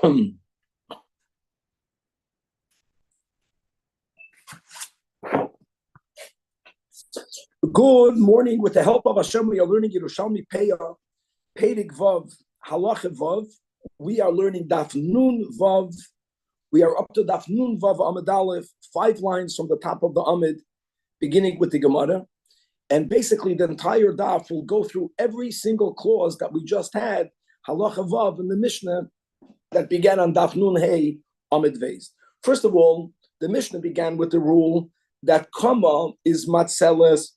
Good morning. With the help of Hashem, we are learning Yerushalmi Peah, Pedig Vav, Halacha Vav. We are learning Daf Nun Vav. We are up to Daf Nun Vav Amud Aleph, 5 lines from the top of the Amud, beginning with the Gemara. And basically, the entire Daf will go through every single clause that we just had, Halacha Vav, in the Mishnah that began on Daf Nun Hey Amud Veis. First of all, the Mishnah began with the rule that Kama is Matzeles,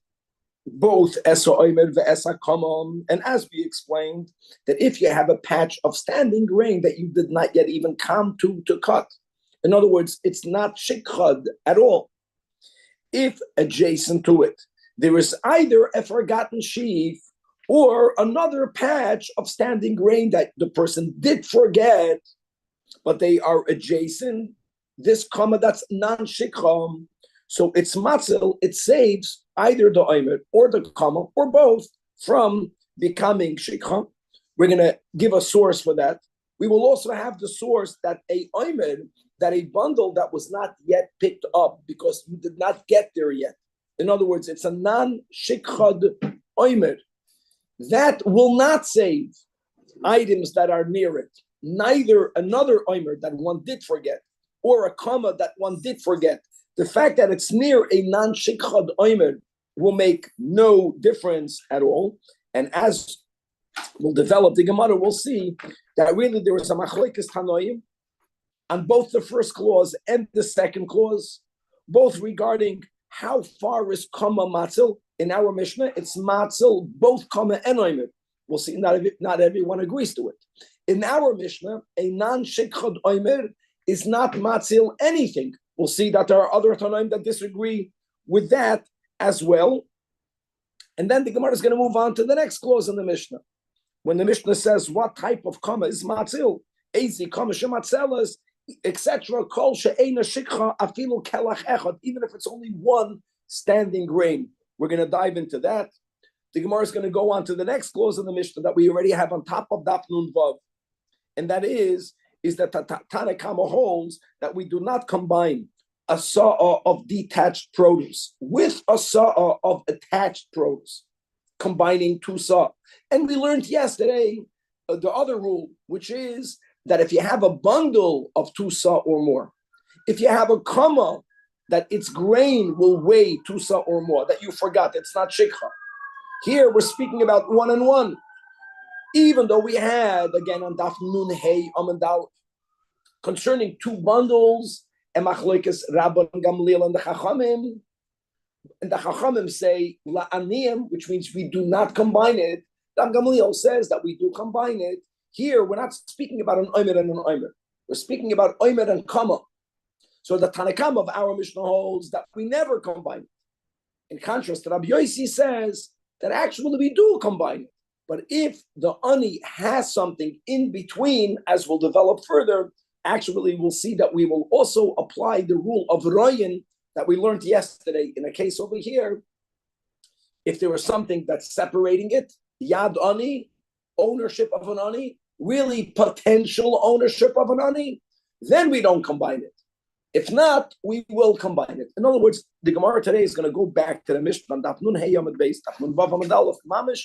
both Esa Omer ve'Esa Kama. And as we explained, that if you have a patch of standing grain that you did not yet even come to cut, in other words, it's not shikchad at all. If adjacent to it, there is either a forgotten sheaf or another patch of standing grain that the person did forget, but they are adjacent, this Kama that's non-shikcham, so it's matzel, it saves either the omer or the kama or both from becoming shikha. We're going to give a source for that. We will also have the source that a omer, that a bundle that was not yet picked up because you did not get there yet. In other words, it's a non-shikhad omer. That will not save items that are near it. Neither another omer that one did forget or a kama that one did forget. The fact that it's near a non-shikhad omer will make no difference at all. And as we'll develop the Gemara, we'll see that really there was a machlekes tanoim on both the first clause and the second clause, both regarding how far is kama matzel. In our Mishnah, it's matzel, both kama and omer. We'll see not everyone agrees to it. In our Mishnah, a non-shikhad omer is not matzel anything. We'll see that there are other Tanoim that disagree with that as well. And then the Gemara is going to move on to the next clause in the Mishnah. When the Mishnah says what type of kama is matzil, ezi kama shematzelas, etc., kol she'ena shikha afilu kelach echad, even if it's only one standing grain. We're going to dive into that. The Gemara is going to go on to the next clause in the Mishnah that we already have on top of Daf Nun Vav. And that is that Tanna Kama holds that we do not combine a saw of detached produce with a saw of attached produce, combining two saw. And we learned yesterday the other rule, which is that if you have a bundle of two saw or more, if you have a kama, that its grain will weigh two saw or more, that you forgot, it's not shikha. Here we're speaking about 1 and 1. Even though we had, again, on Daf Nun Hey Amud Aleph, concerning two bundles, and machlokes Rabbi and Gamliel and the Chachamim, and the Chachamim say la'aniyim, which means we do not combine it. Rabbi Gamliel says that we do combine it. Here, we're not speaking about an omer and an omer. We're speaking about omer and kama. So the Tanakam of our Mishnah holds that we never combine it. In contrast, Rabbi Yossi says that actually we do combine it. But if the ani has something in between, as we'll develop further, actually we'll see that we will also apply the rule of royin that we learned yesterday in a case over here. If there was something that's separating it, yad ani, ownership of an ani, really potential ownership of an ani, then we don't combine it. If not, we will combine it. In other words, the Gemara today is going to go back to the Mishnah, Daf Nun Hey Amud Beis, Daf Nun Vav Amud Aleph, mamish,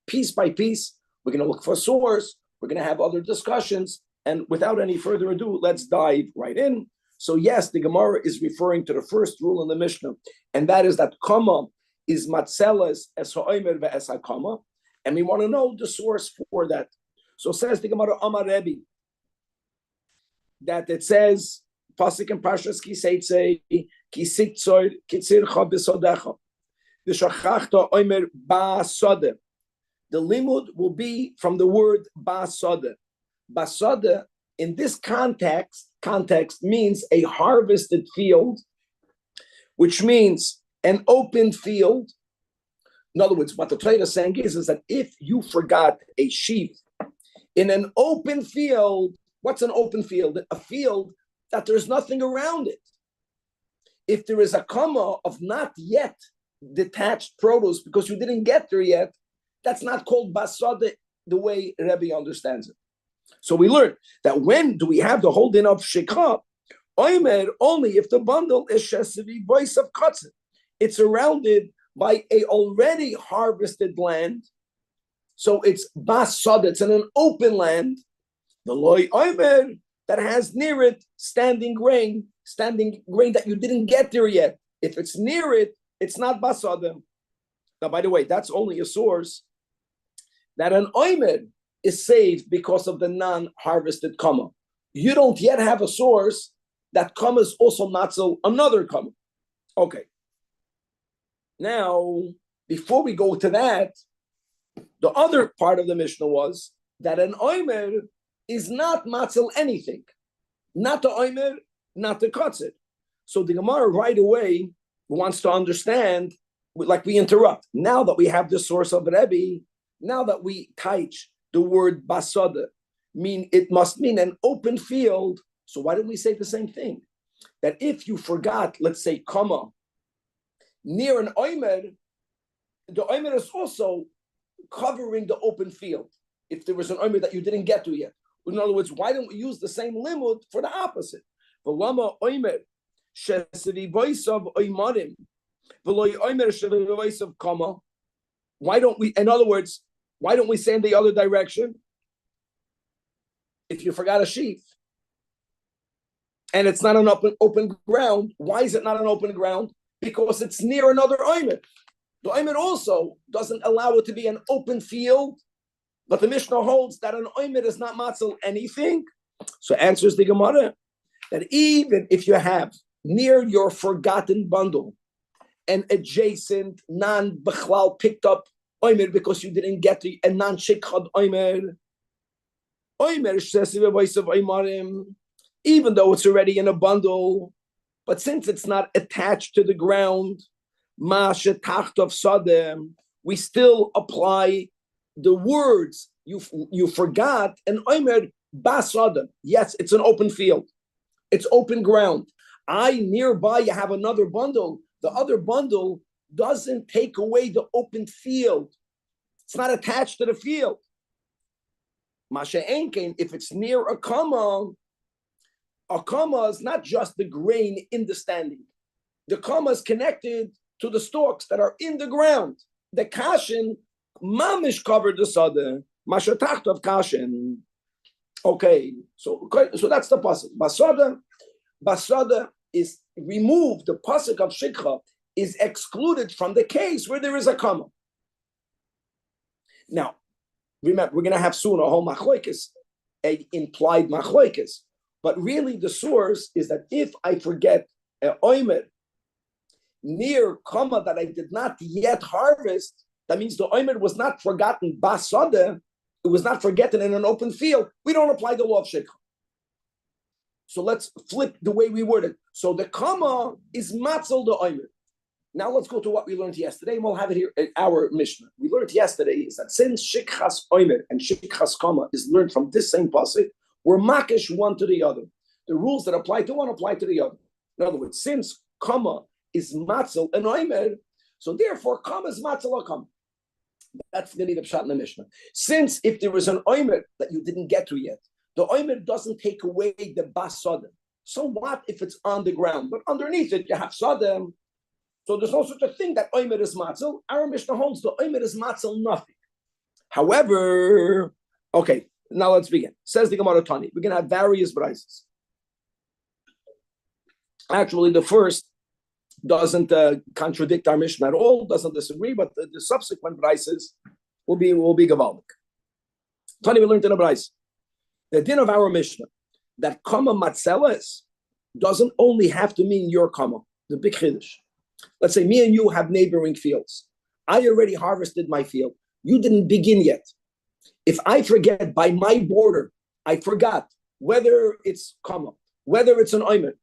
piece by piece. We're going to look for a source. We're going to have other discussions. And without any further ado, let's dive right in. So yes, the Gemara is referring to the first rule in the Mishnah, and that is that kama is matzeles es ha'omer ve'es ha'kama, and we want to know the source for that. So says the Gemara Amar Rabbi, that it says, Pasuk in Parshas Ki Seitzei, Ki Sitzor Kitzircha B'Sodecha, V'Shachachta Omer Ba'Sodeh. The limud will be from the word Ba'Sodeh. Basada in this context means a harvested field, which means an open field. In other words, what the Torah is saying is that if you forgot a sheaf in an open field, what's an open field? A field that there's nothing around it. If there is a kama of not yet detached produce because you didn't get there yet, that's not called basada the way Rabbi understands it. So we learn that when do we have the holding of shikha? Oimer, only if the bundle is shesivi voice of katzit. It's surrounded by a already harvested land. So it's basad, it's in an open land. The loy oimer that has near it standing grain that you didn't get there yet. If it's near it, it's not basad. Now, by the way, that's only a source that an oimer is saved because of the non-harvested kama. You don't yet have a source that kama is also matzel another kama. Okay. Now, before we go to that, the other part of the Mishnah was that an oimer is not matzel anything. Not the oimer, not the katzir. So the Gemara right away wants to understand, like we interrupt. Now that we have the source of Rabbi, now that we teach the word basada, it must mean an open field. So why don't we say the same thing? That if you forgot, let's say, kama, near an oimer, the oimer is also covering the open field. If there was an oimer that you didn't get to yet. In other words, why don't we use the same limud for the opposite? V'lama oimer shesri voisav oimarim v'loy oimer shesri voisav kama. Why don't we? In other words, why don't we say in the other direction? If you forgot a sheaf and it's not an open ground, why is it not an open ground? Because it's near another oimer. The oimer also doesn't allow it to be an open field, but the Mishnah holds that an oimer is not matzel anything. So answers the Gemara that even if you have near your forgotten bundle an adjacent non-bechlal picked up oimer because you didn't get to a non-shikchad oimer, even though it's already in a bundle, but since it's not attached to the ground, we still apply the words you forgot, and oimer basada. Yes, it's an open field. It's open ground. Nearby you have another bundle. The other bundle doesn't take away the open field. It's not attached to the field. Masha Enkein, if it's near a kama is not just the grain in the standing. The kama is connected to the stalks that are in the ground. The kashin mamish covered the sada. Masha tachtov kashin. Okay, so that's the pasuk. Basada is removed. The pasuk of shikha is excluded from the case where there is a kama. Now, remember, we're going to have soon a whole machloikis, a implied machloikis. But really, the source is that if I forget an oimer near kama that I did not yet harvest, that means the oimer was not forgotten basada. It was not forgotten in an open field. We don't apply the law of shikha. So let's flip the way we word it. So the kama is matzel the oimer. Now let's go to what we learned yesterday, and we'll have it here in our Mishnah. We learned yesterday is that since shikchas oimer and shikchas kama is learned from this same pasuk, we're makish one to the other. The rules that apply to one apply to the other. In other words, since kama is matzel and oimer, so therefore kama is matzel or kama. That's the need of pshat in the Mishnah. Since if there was an oimer that you didn't get to yet, the oimer doesn't take away the bas sadem. So what if it's on the ground? But underneath it, you have sadem. So there's no such a thing that oimer is matzel. Our Mishnah holds the oimer is matzel nothing. However, okay, now let's begin. Says the Gemara Tani. We're going to have various brises. Actually, the first doesn't contradict our Mishnah at all, doesn't disagree, but the subsequent brises will be gavaldik. Tani, we learned in a brise. The din of our Mishnah, that kama matzeles doesn't only have to mean your kama, the big chiddush. Let's say me and you have neighboring fields. I already harvested my field. You didn't begin yet. If I forget by my border, I forgot whether it's kama, whether it's an oimer.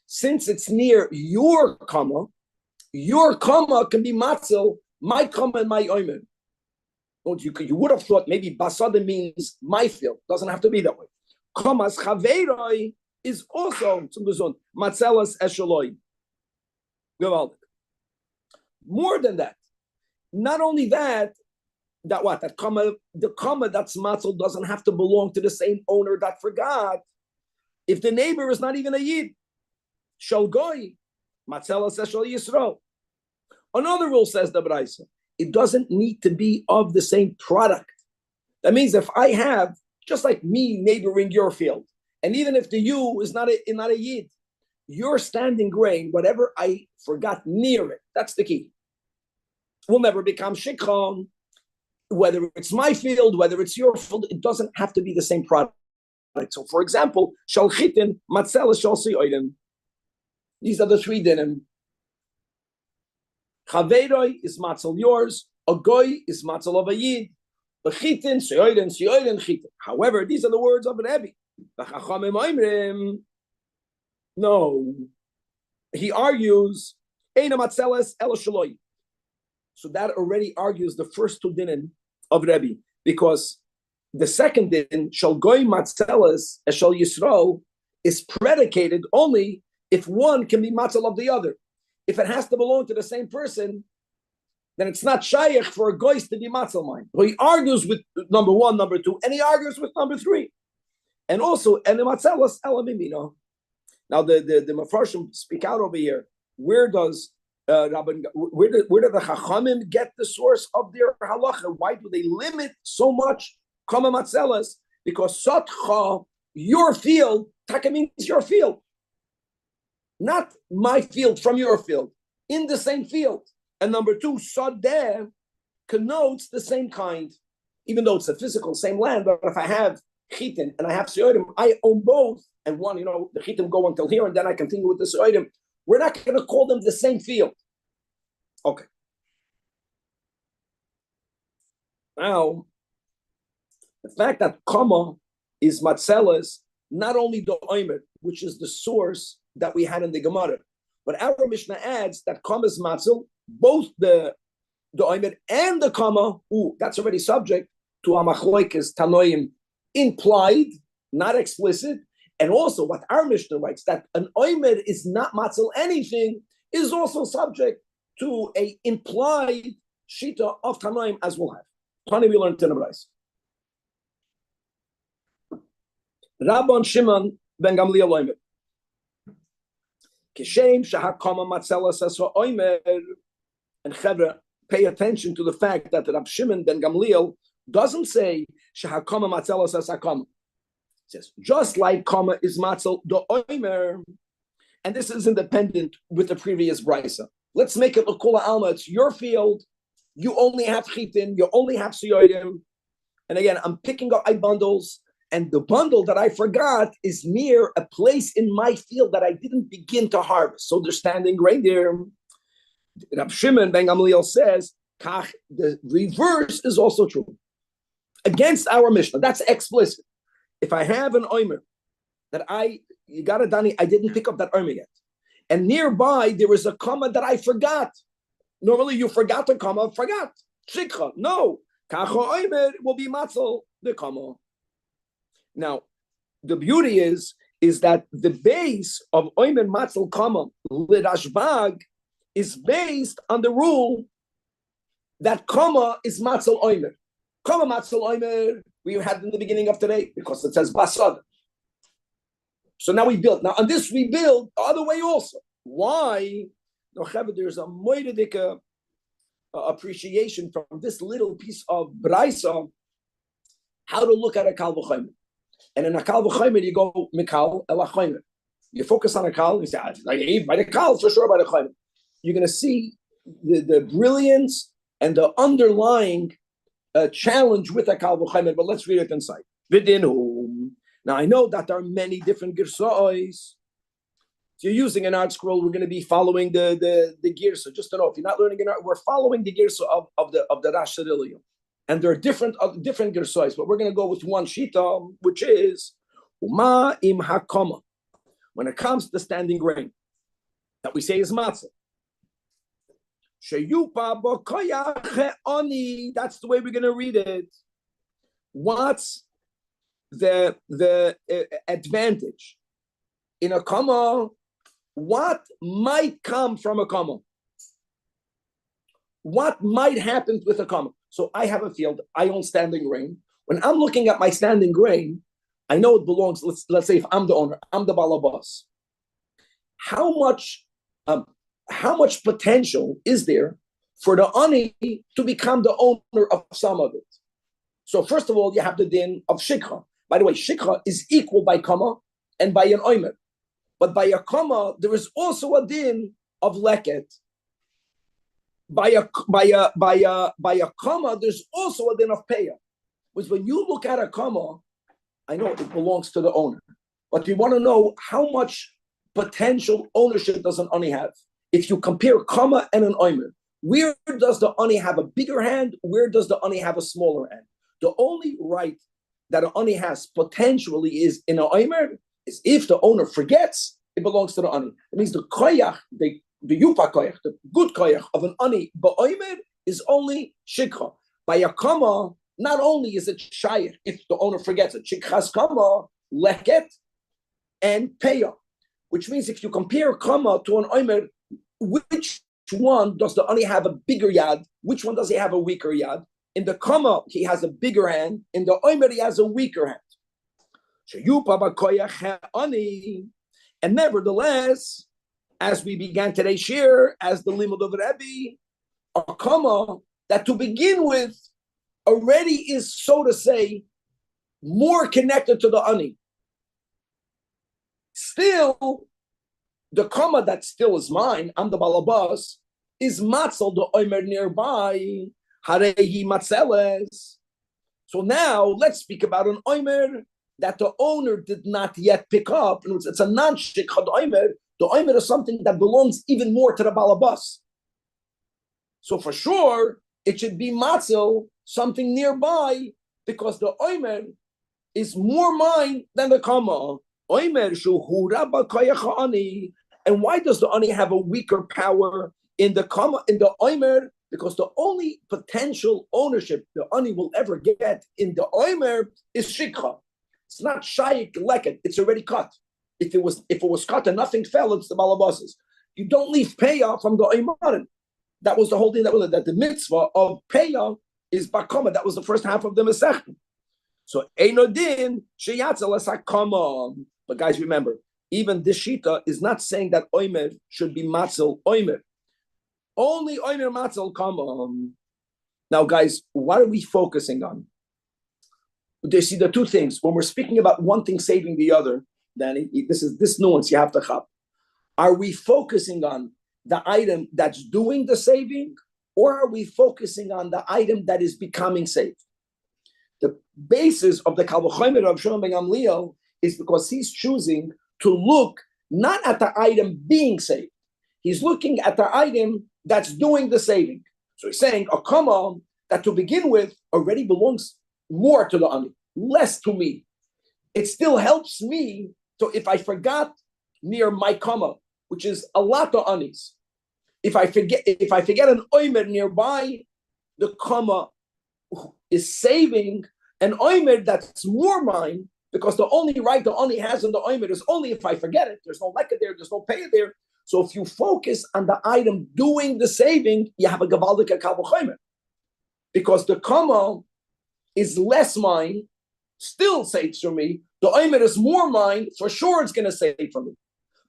Since it's near your kama can be matzel, my kama and my oimer. You would have thought maybe basada means my field. Doesn't have to be that way. Kamas chaveiroi is also matzelas esheloi. More than that, not only that, that what? That comma, the comma that's matzel doesn't have to belong to the same owner that forgot. If the neighbor is not even a yid, shall goy, matzela says shall yisro. Another rule says the Braisa, it doesn't need to be of the same product. That means if I have, just like me neighboring your field, and even if the you is not a yid, your standing grain, whatever I forgot near it, that's the key, will never become shikhan. Whether it's my field, whether it's your field, it doesn't have to be the same product. So, for example, shal chitin, matzela, shal siyodim. These are the three dinim. Chaveroi is matzel yours. A goy is matzel of a yid. Bechitin, siyodim, siyodim, chitin. However, these are the words of Rabbi. No, he argues, Eina matzeles el shaloi. So that already argues the first two dinim of Rabbi, because the second din, shall goy matzeles shall yisro, is predicated only if one can be matzel of the other. If it has to belong to the same person, then it's not shaykh for a goy to be matzel mine. So he argues with number one, number two, and he argues with number three. And also, and the matzeles elamimino. Now the Mefarshim speak out over here. Where does Rabbi, where did the Chachamim get the source of their halacha? Why do they limit so much kama matzelas? Because satcha, your field, taka means your field, not my field from your field, in the same field. And number two, sadeh connotes the same kind, even though it's a physical same land. But if I have chitin and I have siodim, I own both. And one, the chitim go until here, and then I continue with the siodim. We're not going to call them the same field. Okay. Now, the fact that comma is matzelas, not only the oimer, which is the source that we had in the Gemara, but our Mishnah adds that comma is matzel, both the oimer and the comma. That's already subject to amachloikes tanoim, implied, not explicit. And also what our Mishnah writes, that an oimer is not matzel anything, is also subject to a implied shita of tanoim, as we'll have. Tani we learned in the Brais. Rabban Shimon ben Gamliel oimer. Kishem shahakama matzelas eso oimer. And Chevra, pay attention to the fact that Rab Shimon ben Gamliel doesn't say shahakama matzelas esakama. Says, just like comma is matzel the oimer, and this is independent with the previous brisa. Let's make it l'kula alma. It's your field. You only have chitin. You only have siyodim. And again, I'm picking up my bundles, and the bundle that I forgot is near a place in my field that I didn't begin to harvest. So they're standing right there. Rab Shimon ben Gamliel says, Kach, the reverse is also true. Against our Mishnah, that's explicit. If I have an oimer that you got it, Danny, I didn't pick up that oimer yet, and nearby there is a comma that I forgot. Normally you forgot the comma, forgot. Shikha, no. Kacha oimer will be matzel the comma. Now, the beauty is that the base of oimer matzel comma l'rashbag is based on the rule that comma is matzel oimer. Comma matzel oimer we had in the beginning of today, because it says basad. So now we build. Now on this we build the other way also. Why? There's a moedika appreciation from this little piece of braisa, how to look at a kal v'chomer. And in a kal v'chomer you go mikal el chomer. You focus on a kal. You say like by the kal for sure, by the chomer. You're going to see the brilliance and the underlying challenge with a kal v'chomer, but let's read it inside. Now I know that there are many different girsa'os. If you're using an art scroll, we're going to be following the girsa. Just to know, if you're not learning an art, we're following the girsa of the Rash Shadiliyah. And there are different girsa'os, but we're going to go with one shita, which is uma im hakama. When it comes to standing grain, that we say is matzah. Sheyupa b'koyach oni. That's the way we're going to read it. What's the advantage in a comma? What might come from a comma? What might happen with a comma? So I have a field. I own standing grain. When I'm looking at my standing grain, I know it belongs. Let's say if I'm the owner, I'm the balabas. How much potential is there for the ani to become the owner of some of it? So first of all, you have the din of shikha. By the way, shikha is equal by kama and by an oimer. But by a kama, there is also a din of leket. By a kama, there's also a din of peya. Which when you look at a kama, I know it belongs to the owner. But you want to know how much potential ownership does an ani have? If you compare kama and an oimer, where does the ani have a bigger hand? Where does the ani have a smaller hand? The only right that an ani has potentially is in an oimer is if the owner forgets, it belongs to the ani. It means the koyach, the yupa koyach, the good koyach of an ani ba'oimer is only shikha. By a kama, not only is it shayach if the owner forgets it, shikha's kama, leket, and peya. Which means if you compare kama to an oimer, which one does the ani have a bigger yad? Which one does he have a weaker yad? In the kama, he has a bigger hand. In the oimer, he has a weaker hand. And nevertheless, as we began today's shir, as the limud of Rabbi, a kama that to begin with already is, so to say, more connected to the ani. Still, the kama that still is mine, I'm the balabas, is matzel the oimer nearby, harehi matzeles. So now let's speak about an oimer that the owner did not yet pick up. It's a non-shikha oimer. The oimer is something that belongs even more to the balabas. So for sure, it should be matzel, something nearby, because the oimer is more mine than the kama. Oimer shuhura b'koyach ani. And why does the ani have a weaker power in the kama, in the oimer? Because the only potential ownership the ani will ever get in the oimer is shikha. It's not shayik leket. It's already cut. If it was cut and nothing fell, it's the balabasas. You don't leave peya from the oimarim. That was the whole thing that the mitzvah of peya is bakama. That was the first half of the Masech. So einodin sheyatzel asakama. But guys, remember, even this shita is not saying that oimer should be matzel oimer. Only oimer matzel kama. Now, guys, what are we focusing on? You see the two things. When we're speaking about one thing saving the other, Danny, this nuance you have to have. Are we focusing on the item that's doing the saving, or are we focusing on the item that is becoming saved? The basis of the Kal V'chomer of Shimon ben Gamliel is because he's choosing to look not at the item being saved. He's looking at the item that's doing the saving. So he's saying a kama that to begin with already belongs more to the ani, less to me. It still helps me. So if I forgot near my kama, which is a lot of anis, if I forget an oimer nearby, the kama is saving an oimer that's more mine, because the only right the ani has in the oimer is only if I forget it. There's no leka there, there's no pay there. So if you focus on the item doing the saving, you have a gavaldik Kal V'chomer. Because the kama is less mine, still saves for me. The oimer is more mine, for sure it's going to save for me.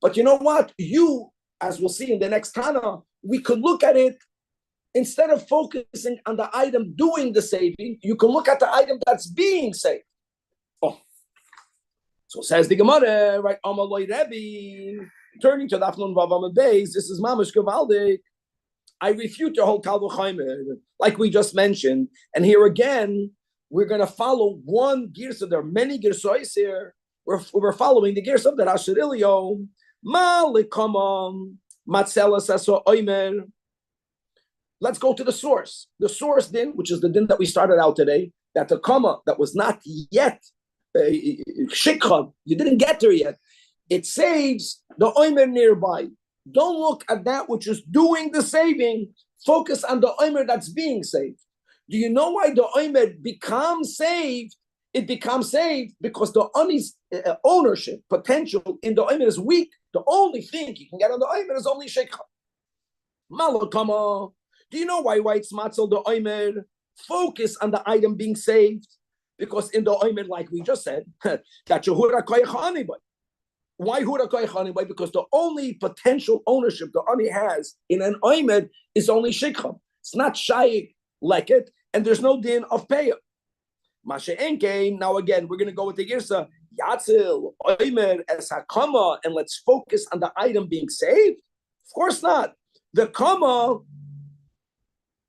But you know what? You, as we'll see in the next Tana, we could look at it, instead of focusing on the item doing the saving, you can look at the item that's being saved. Oh. So says the Gemara, right? Amaloi Rabbi, turning to the Afnun Vav base, this is Mamash Gavaldik. I refute your whole Kal V'chomer, like we just mentioned. And here again, we're going to follow one girsa. There are many girsois here. We're following the girsa of the Rashirilio. Malikamam Matzela Saso Oimer. Let's go to the source. The source din, which is the din that we started out today, that the kama that was not yet shikha, you didn't get there yet. It saves the oimer nearby. Don't look at that which is doing the saving. Focus on the oimer that's being saved. Do you know why the oimer becomes saved? It becomes saved because the ani's ownership potential in the oimer is weak. The only thing you can get on the oimer is only shekha. Malakama. Do you know why it's matzel the oimer focus on the item being saved, because in the oimed, like we just said, that Yehura koyach anibay. Why Hura koyach anibay? Because the only potential ownership the ani has in an oimed is only shikha. It's not shayik leket, and there's no din of payah. Mashe enke. Now again, we're going to go with the girsa yatzil oimed es hakama, and let's focus on the item being saved. Of course not. The kama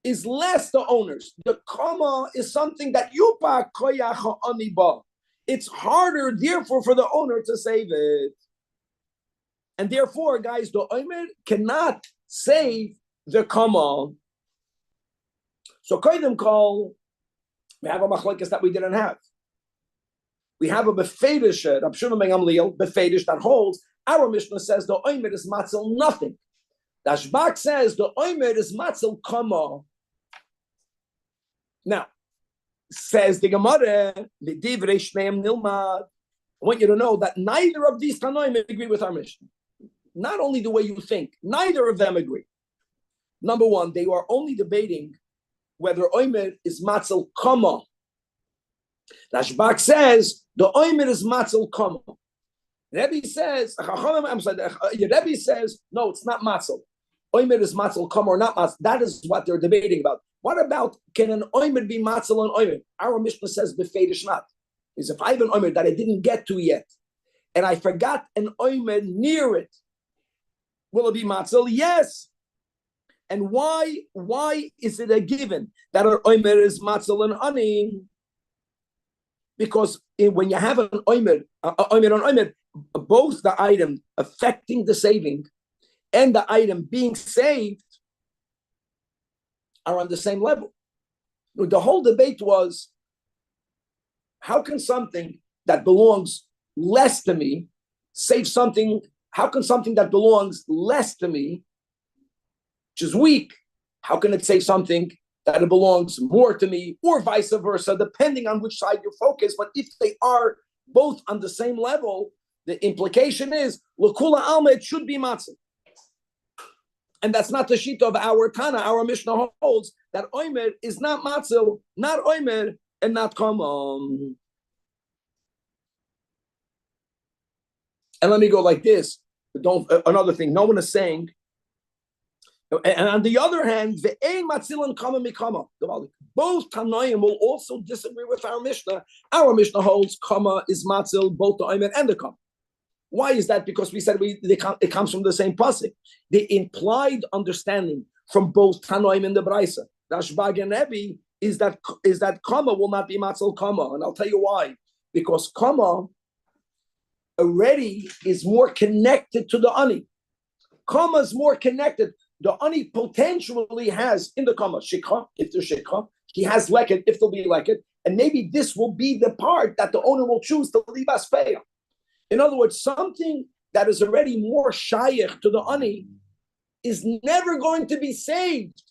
is less the owners. The kama is something that yupa koyach aniba. It's harder, therefore, for the owner to save it. And therefore, guys, the omer cannot save the kama. So koydem kol, we have a machlokes that we didn't have. We have a befedish, Rab Shimon ben Gamliel, befedish, that holds. Our Mishnah says the omer is matzel nothing. The Zajac says the omer is matzel kama. Now, says the Gemara, the divrei shneim nilmad. I want you to know that neither of these Tanoim agree with our Mishnah. Not only the way you think, neither of them agree. Number one, they are only debating whether oimer is matzel kama. Zajac says the oimer is matzel kama. Rabbi says, Rabbi says, no, it's not matzel. Oimer is matzel kama or not matzel. That is what they're debating about. What about, can an oimer be matzel on oimer? Our Mishnah says befedish not. Is if I have an oimer that I didn't get to yet, and I forgot an oimer near it, will it be matzel? Yes. And why is it a given that an oimer is matzel and ani? Because when you have an oimer on oimer, both the item affecting the saving and the item being saved are on the same level. The whole debate was, how can something that belongs less to me save something? How can something that belongs less to me, which is weak, how can it save something that it belongs more to me, or vice versa, depending on which side you focus? But if they are both on the same level, the implication is, l'kula alma, it should be matzah. And that's not the shita of our Tana. Our Mishnah holds that oimer is not matzil, not oimer, and not kamam. And let me go like this. Another thing, no one is saying. And on the other hand, the ein matzil and kama mikama. Both Tanoim will also disagree with our Mishnah. Our Mishnah holds kama is matzil, both the oimer and the kama. Why is that? Because we said it comes from the same pasuk. The implied understanding from both Tanoim and the Braisa, Rashbag and Rabbi, is that kama will not be matzal kama, and I'll tell you why. Because kama already is more connected to the ani. Kama is more connected. The ani potentially has in the kama shikha, if there's shikha, he has leket, if there'll be leket, and maybe this will be the part that the owner will choose to leave as payah. In other words, something that is already more shayach to the ani is never going to be saved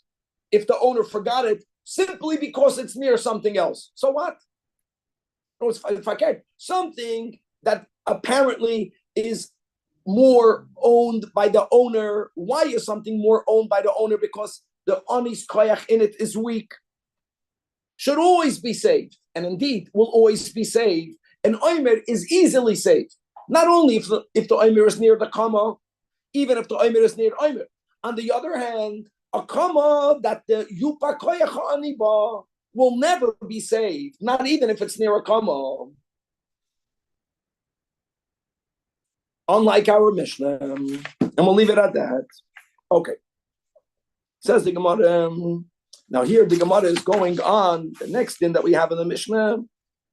if the owner forgot it, simply because it's near something else. So what? No, it's something that apparently is more owned by the owner. Why is something more owned by the owner? Because the ani's koyach in it is weak. Should always be saved, and indeed will always be saved. An oimer is easily saved. Not only if the oimer is near the kama, even if the oimer is near oimer. On the other hand, a kama that the yupa koyach aniba will never be saved, not even if it's near a kama. Unlike our Mishnah, and we'll leave it at that. Okay. Says the Gemara. Now here the Gemara is going on the next thing that we have in the Mishnah,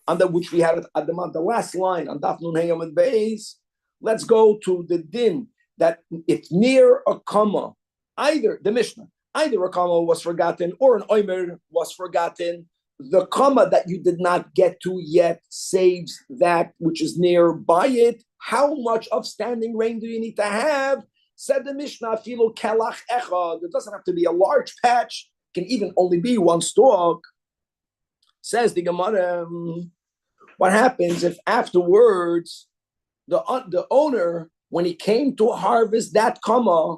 under which we had at the last line on Daf Nun Heyam and Beis. Let's go to the din that it's near a comma. Either the Mishnah, either a comma was forgotten or an oimer was forgotten. The comma that you did not get to yet saves that which is nearby it. How much of standing rain do you need to have? Said the Mishnah, filo kelach echad. It doesn't have to be a large patch. It can even only be one stalk. Says the Gemara. What happens if afterwards the owner, when he came to harvest that comma,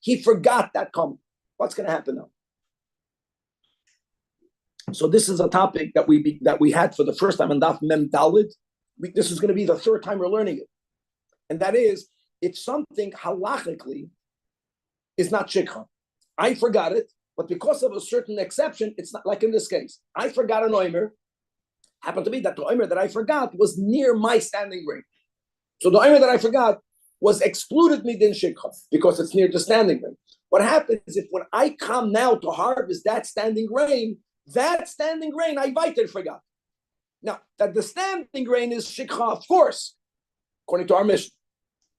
he forgot that comma? What's going to happen now? So this is a topic that we had for the first time in Daf Mem Dalid. This is going to be the third time we're learning it, and that is it's something halachically is not shikha. I forgot it, but because of a certain exception, it's not like in this case. I forgot an oimer. Happened to be that the oimer that I forgot was near my standing grain. So the oimer that I forgot was excluded midin shikha because it's near the standing grain. What happens if when I come now to harvest that standing grain I weiter forgot. Now that the standing grain is shikha, of course, according to our mission,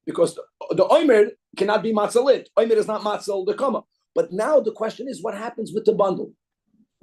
because the oimer cannot be matzalit. Oimer is not matzal the kama. But now the question is, what happens with the bundle?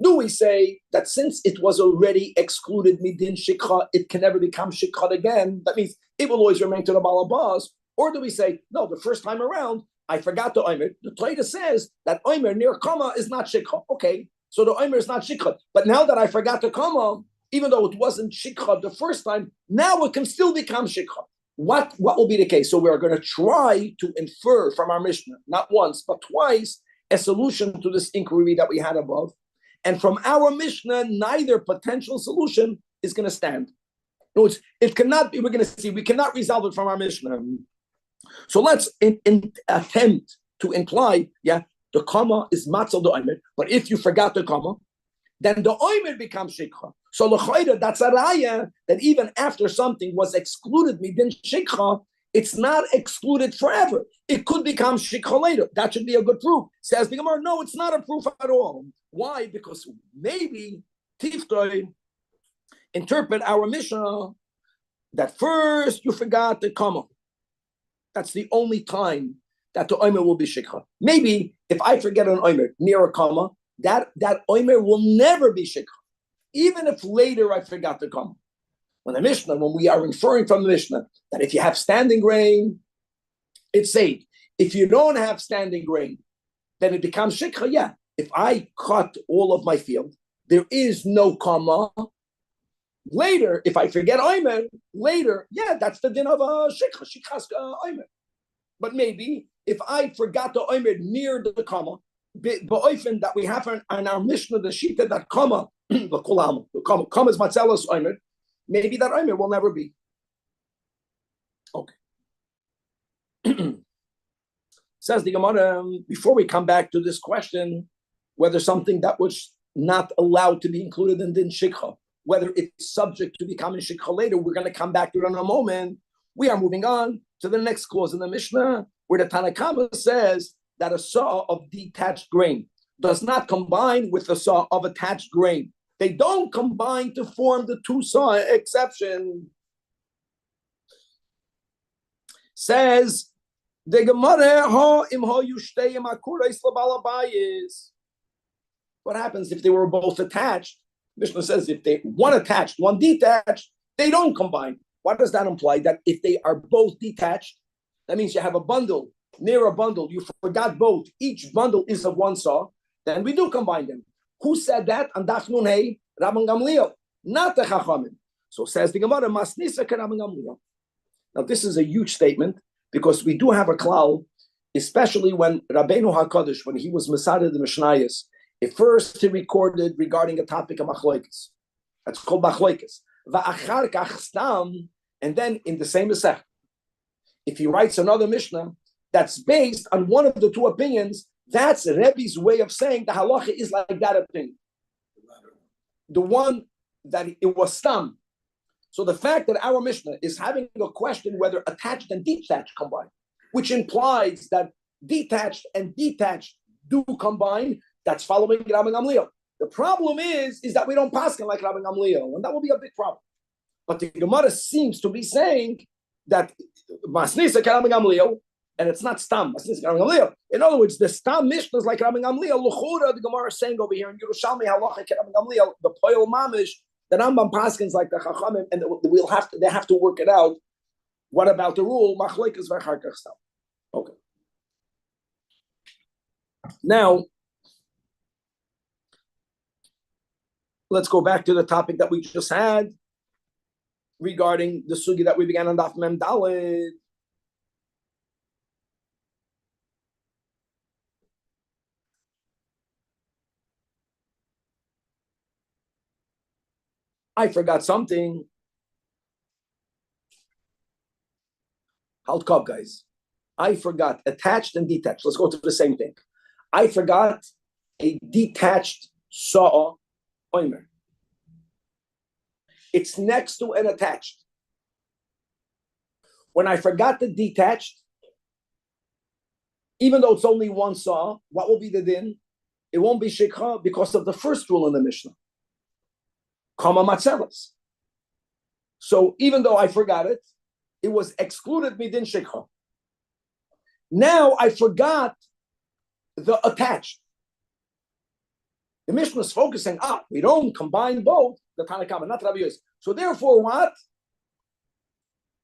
Do we say that since it was already excluded midin shikha, it can never become shikha again? That means it will always remain to the balabas. Or do we say, no, the first time around, I forgot the oimer. The Torah says that oimer near kama is not shikha. Okay, so the oimer is not shikha. But now that I forgot the kama, even though it wasn't shikha the first time, now it can still become shikha. What will be the case? So we're going to try to infer from our Mishnah, not once, but twice, a solution to this inquiry that we had above. And from our Mishnah, neither potential solution is going to stand. No, it cannot be, we're going to see, we cannot resolve it from our Mishnah. So let's attempt to imply, the comma is matzal the oimer, but if you forgot the comma, then the oimer becomes shikha. So l'chayda, that's a raya that even after something was excluded midin shikha, it's not excluded forever. It could become shikha later. That should be a good proof. Says the Gemara, no, it's not a proof at all. Why? Because maybe Tiftoy interpret our Mishnah that first you forgot the comma. That's the only time that the oimer will be shikha. Maybe if I forget an oimer near a comma, that oimer will never be shikha, even if later I forgot the comma. When we are inferring from the Mishnah that if you have standing grain, it's safe. If you don't have standing grain, then it becomes shikha. Yeah, if I cut all of my field, there is no comma. Later, if I forget oimer, that's the din of a shikha, shikha's oimer. But maybe if I forgot the oimer near the comma, ba'ofen that we have in our Mishnah, the shita that comma, the comma is matzelas oimer, maybe that oimer will never be. Okay. Says the Gemara, before we come back to this question, whether something that was not allowed to be included in din shikha, whether it's subject to becoming shikha later, we're going to come back to it in a moment. We are moving on to the next clause in the Mishnah, where the Tanakama says that a saw of detached grain does not combine with a saw of attached grain. They don't combine to form the two saw exception. Says the Gemara, what happens if they were both attached? Mishnah says if they one attached, one detached, they don't combine. What does that imply? That if they are both detached, that means you have a bundle, near a bundle, you forgot both, each bundle is of one saw, then we do combine them. Who said that? And Daf Nun Hey, Rabbi Gamliel, not the Chachamim. So says the Gemara, Masnisa ke Rabbi Gamliel. Now this is a huge statement because we do have a klal, especially when Rabbeinu HaKadosh, when he was Masada the Mishnayos, at first he recorded regarding a topic of Machlokes. That's called Machlokes. Va'achar kach stam, and then in the same Masech, if he writes another Mishnah that's based on one of the two opinions, that's Rebbe's way of saying the halacha is like that opinion. The one that it was stam. So the fact that our Mishnah is having a question whether attached and detached combine, which implies that detached and detached do combine, that's following Rabbi Gamliel. The problem is that we don't paskin like Rabbi Gamliel, and that will be a big problem. But the Gemara seems to be saying that Masnisa ke Rabbi Gamliel, and it's not Stam, Masnisa ke Rabbi Gamliel. In other words, the Stam Mishnah is like Rabbi Gamliel. L'chura, the Gemara is saying over here in Yerushalmi, halacha ke Rabbi Gamliel, the Poyel Mamish, the Rambam paskins like the Chachamim, and they have to work it out. What about the rule? Machlokes v'achar kach stam. Okay. Now, let's go back to the topic that we just had regarding the sugi that we began on Daf Mem Daled. I forgot something. Halt cup, guys. I forgot attached and detached. Let's go to the same thing. I forgot a detached saw oimer. It's next to an attached. When I forgot the detached, even though it's only one saw, what will be the din? It won't be shikha because of the first rule in the Mishnah. Kama matzelas. So even though I forgot it, it was excluded midin shikha. Now I forgot the attached. The Mishnah is focusing, we don't combine both, the Tanakama, not Rabbi Yosef. So therefore what?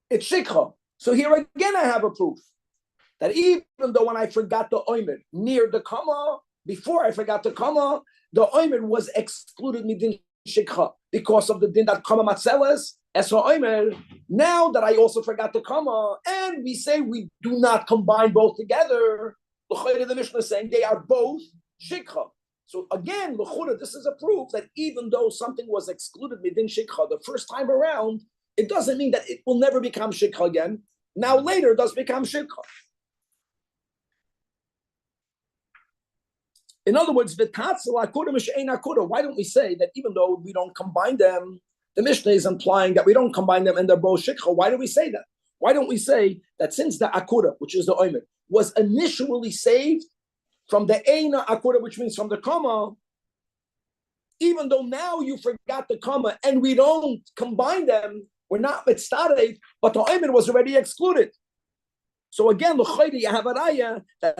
It's shikha. So here again I have a proof that even though when I forgot the oimer near the kama, before I forgot the kama, the oimer was excluded midin shikha because of the din that kama matzeles eso oimer. Now that I also forgot the kama, and we say we do not combine both together, the Mishnah is saying they are both shikha. So again, this is a proof that even though something was excluded midin shikha the first time around, it doesn't mean that it will never become shikha again. Now later it does become shikha. In other words, why don't we say that even though we don't combine them, the Mishnah is implying that we don't combine them and they're both shikha? Why do we say that? Why don't we say that since the akura, which is the oimer, was initially saved from the eina akura, which means from the kama, even though now you forgot the kama and we don't combine them, we're not mitzvah, but the oimer was already excluded. So again, you have a raya that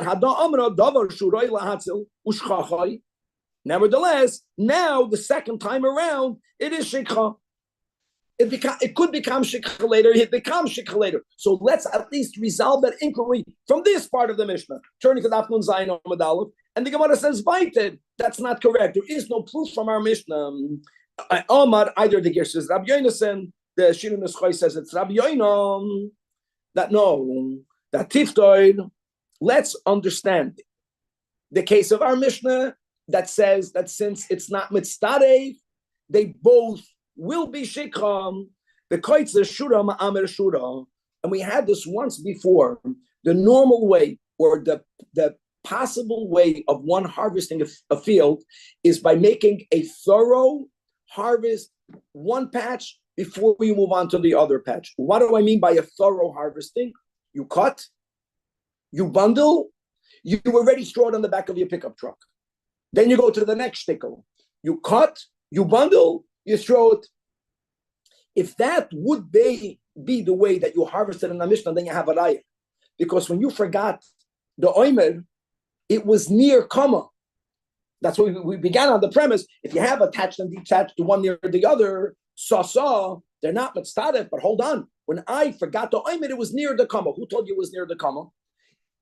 nevertheless, now the second time around, it is shikha. It could become shikha later. It becomes shikha later. So let's at least resolve that inquiry from this part of the Mishnah. Turning to the Afnun Zayin Amud Aleph, and the Gemara says, "Vaited." That's not correct. There is no proof from our Mishnah. Omar, either the Ger says Rabbi Yonason, the Shirun Neschoi says it's Rabbi Yonason. That tiftoid. Let's understand the case of our Mishnah that says that since it's not mitzvah, they both will be shikha. The koitzer shura ma'amer shura, and we had this once before. The normal way, or the possible way of one harvesting a field, is by making a thorough harvest, one patch before we move on to the other patch. What do I mean by a thorough harvesting? You cut, you bundle, you already straw it on the back of your pickup truck. Then you go to the next shtickle. You cut, you bundle, you throw it. If that would be the way that you harvested in the Mishnah, then you have a raya. Because when you forgot the oimer, it was near kama. That's what we began on the premise. If you have attached and detached to one near the other, they're not mitzvah, but hold on. When I forgot the oimer, it was near the kama. Who told you it was near the kama?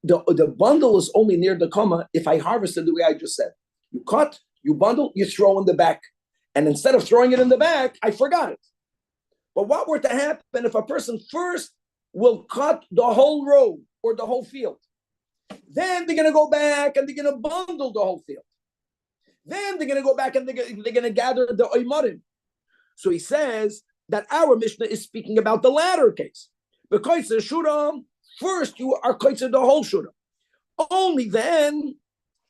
The bundle is only near the kama if I harvested the way I just said. You cut, you bundle, you throw in the back. And instead of throwing it in the back, I forgot it. But what were to happen if a person first will cut the whole row or the whole field? Then they're going to go back and they're going to bundle the whole field. Then they're going to go back and they're going to gather the oimarim. So he says that our Mishnah is speaking about the latter case. Because the shura, first you are koitzer the whole shura. Only then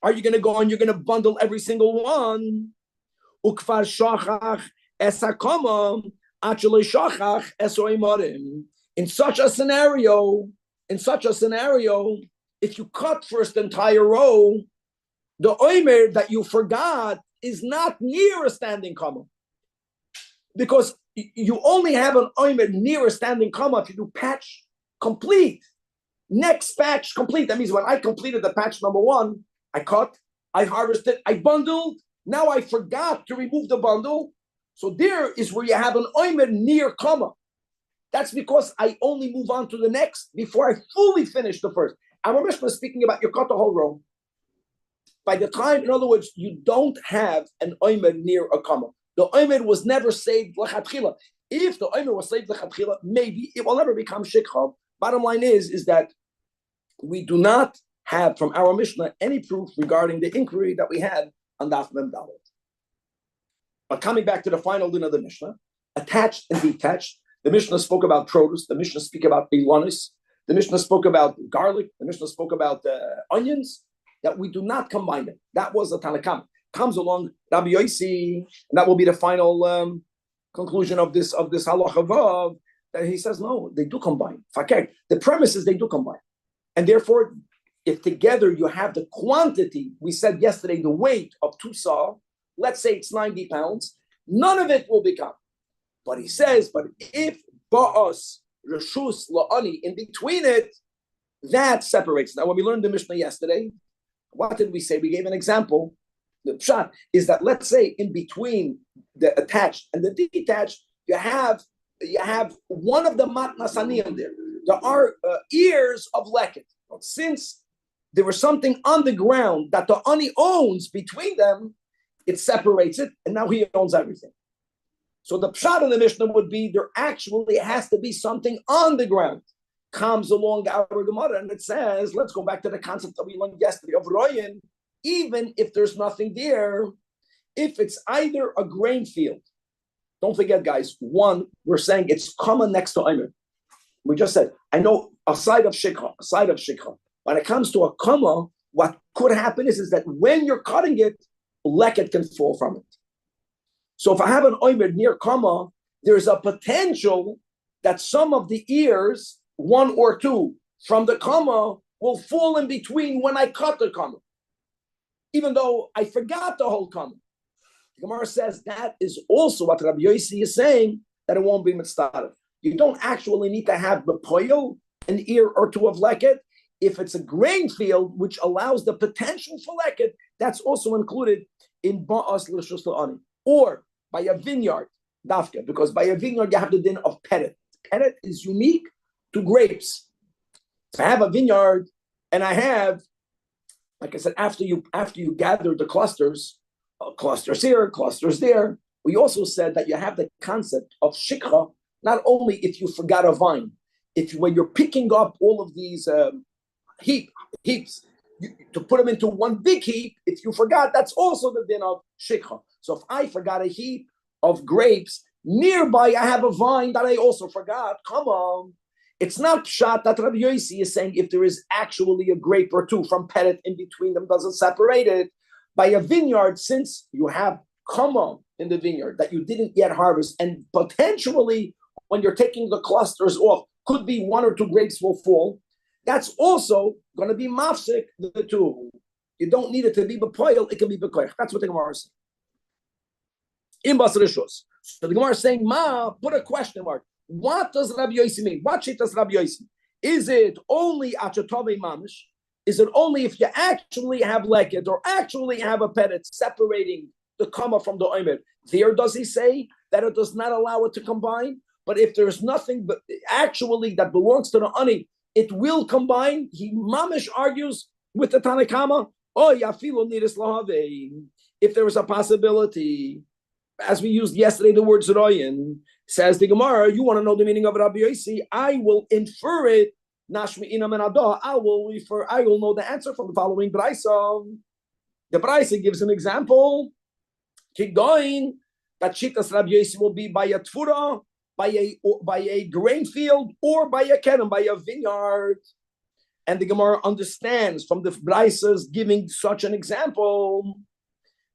are you going to go and you're going to bundle every single one. Ukfar shachach esakama actually shachach esoimarim. In such a scenario, if you cut first the entire row, the oimer that you forgot is not near a standing comma. Because you only have an oimer near a standing comma if you do patch complete. Next patch complete. That means when I completed the patch number one, I cut, I harvested, I bundled. Now I forgot to remove the bundle. So there is where you have an oimer near comma. That's because I only move on to the next before I fully finish the first. Our Mishnah is speaking about you cut the whole row. By the time, in other words, you don't have an oimer near a comma. The oimer was never saved l'chatchila. If the oimer was saved l'chatchila, maybe it will never become shikha. Bottom line is that we do not have from our Mishnah any proof regarding the inquiry that we had on Daf Mem Dalet. But coming back to the final din of the Mishnah, attached and detached. The Mishnah spoke about produce. The Mishnah speak about ilanis. The Mishnah spoke about garlic. The Mishnah spoke about onions. That we do not combine them. That was the Tanakam. Comes along Rabbi Yossi, and that will be the final conclusion of this halacha vav. That he says no, they do combine. Fakir. The premise is they do combine, and therefore, if together you have the quantity we said yesterday, the weight of 2 saw, let's say it's 90 pounds, none of it will become. But he says, but if ba'as reshus la'ani in between it, that separates. Now, when we learned the Mishnah yesterday, what did we say? We gave an example. The pshat is that, let's say, in between the attached and the detached, you have one of the matnasaniyim there. There are ears of leket. Since there was something on the ground that the ani owns between them, it separates it, and now he owns everything. So the pshat in the Mishnah would be there actually has to be something on the ground. Comes along our Gemara and it says, let's go back to the concept that we learned yesterday of Royan, even if there's nothing there, if it's either a grain field, don't forget, guys, one, we're saying it's common next to Eimer. We just said, I know a side of Shikha. When it comes to a comma, what could happen is that when you're cutting it, leket can fall from it. So if I have an Eimer near comma, there's a potential that some of the ears, 1 or 2 from the comma, will fall in between when I cut the comma, even though I forgot the whole comma. The Gemara says that is also what Rabbi Yossi is saying, that it won't be mitzvah. You don't actually need to have bepoil, an ear or 2 of leket. If it's a grain field, which allows the potential for leket, that's also included in ba'as l'shus la'ani. Or by a vineyard, dafka, because by a vineyard you have the din of peret. Peret is unique to grapes. So I have a vineyard, and I have, like I said, after you gather the clusters here, clusters there. We also said that you have the concept of shikha, not only if you forgot a vine, when you're picking up all of these heaps, to put them into one big heap, if you forgot, that's also the din of shikha. So if I forgot a heap of grapes, nearby I have a vine that I also forgot. Come on. It's not pshat that Rabbi Yossi is saying if there is actually a grape or 2 from peret in between them, doesn't separate it. By a vineyard, since you have kama in the vineyard that you didn't yet harvest, and potentially when you're taking the clusters off, could be 1 or 2 grapes will fall, that's also going to be mafsik, the 2. You don't need it to be bepoil, it can be bekoich. That's what the Gemara is saying. Imbas rishos. So the Gemara is saying, put a question mark. What does Rabbi Yossi mean? What shit does Rabbi Yossi? Is it only achatove mamish? Is it only if you actually have leket or actually have a peret separating the kama from the omer? There does he say that it does not allow it to combine? But if there's nothing but actually that belongs to the ani, it will combine. He mamish argues with the Tanakama. Oh, yafilu nidis lahave. If there was a possibility, as we used yesterday, the word Zeroyin, says the Gemara, you want to know the meaning of Rabbi Yossi, I will infer it. Nashmi inam and adah. I will know the answer from the following Braisa. The Braisa gives an example. Keep going. That Shitas Rabbi Yossi will be by a tfura, by a grain field, or by a kerem, by a vineyard. And the Gemara understands from the Braisas giving such an example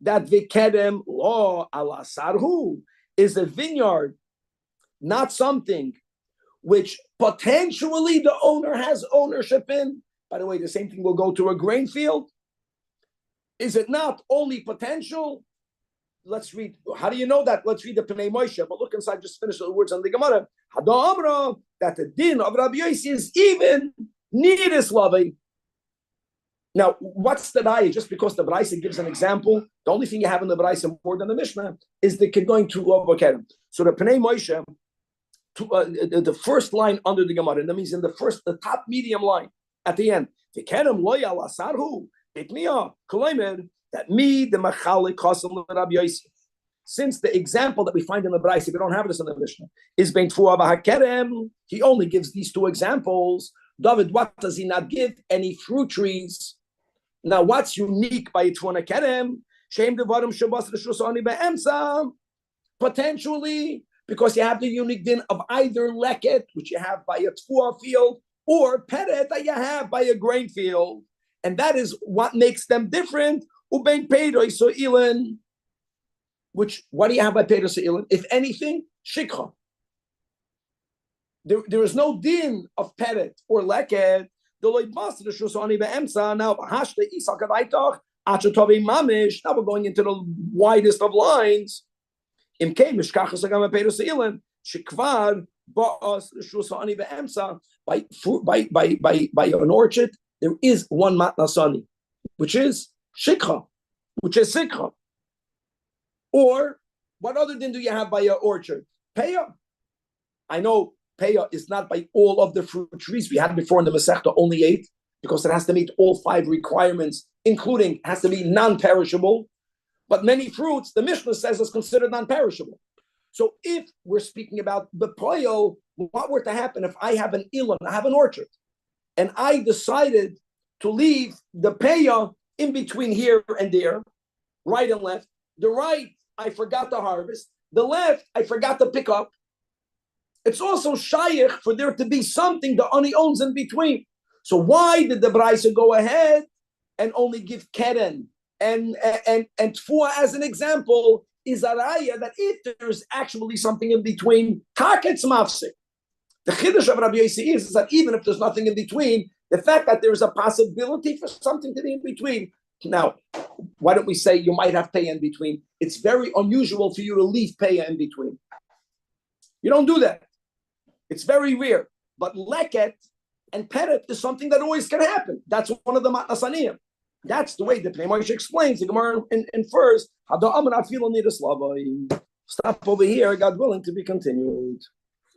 that the kerem lo ala sarhu is a vineyard, not something which potentially the owner has ownership in. By the way, the same thing will go to a grain field. Is it not only potential? Let's read. How do you know that? Let's read the Pnei Moshe. But look inside, just finish the words on the Gemara. Hada Amra, that the din of Rabbi Yossi is even nidis lavei. Now, what's the raya? Just because the Braisa gives an example, the only thing you have in the Braisa more than the Mishnah is the going to Kerem. So the Pnei Moshe, the first line under the Gemara, and that means in the top medium line at the end, the Kerem loyal asarhu itmiya kolaimer, that me the machalik kosel Rabbi Yossi. Since the example that we find in the Braisa, we don't have this in the Mishnah, is bein tfua b'hakerem, he only gives these 2 examples. David, what does he not give? Any fruit trees. Now, what's unique by Tfuna Kerem? Shem devarim shabas reshus ani be'emsa. Potentially, because you have the unique din of either leket, which you have by a tfuah field, or peret that you have by a grain field. And that is what makes them different. Ubein peidoy so'ilen, which, what do you have by peidoy so'ilen? If anything, shikha. There is no din of peret or leket. Now we're going into the widest of lines. By an orchard, there is one matnasani, which is shikha, which is sikha. Or what other din do you have by your orchard? Peya. I know Peya is not by all of the fruit trees. We had before in the Masechta only 8, because it has to meet all 5 requirements, including has to be non-perishable. But many fruits, the Mishnah says, is considered non-perishable. So if we're speaking about the Peya, what were to happen if I have an ilan, I have an orchard, and I decided to leave the Peya in between here and there, right and left. The right, I forgot to harvest. The left, I forgot to pick up. It's also shaykh for there to be something the ani owns in between. So why did the Braisa go ahead and only give keren and tfuah as an example? Is a raya that if there's actually something in between, taket's mafsik. The chiddush of Rabbi Yossi is that even if there's nothing in between, the fact that there's a possibility for something to be in between. Now, why don't we say you might have pay in between? It's very unusual for you to leave pay in between. You don't do that. It's very rare. But leket and peret is something that always can happen. That's one of the matnasaniyim. That's the way the Pnei Moshe explains. The Gemara infers, stop over here, God willing, to be continued.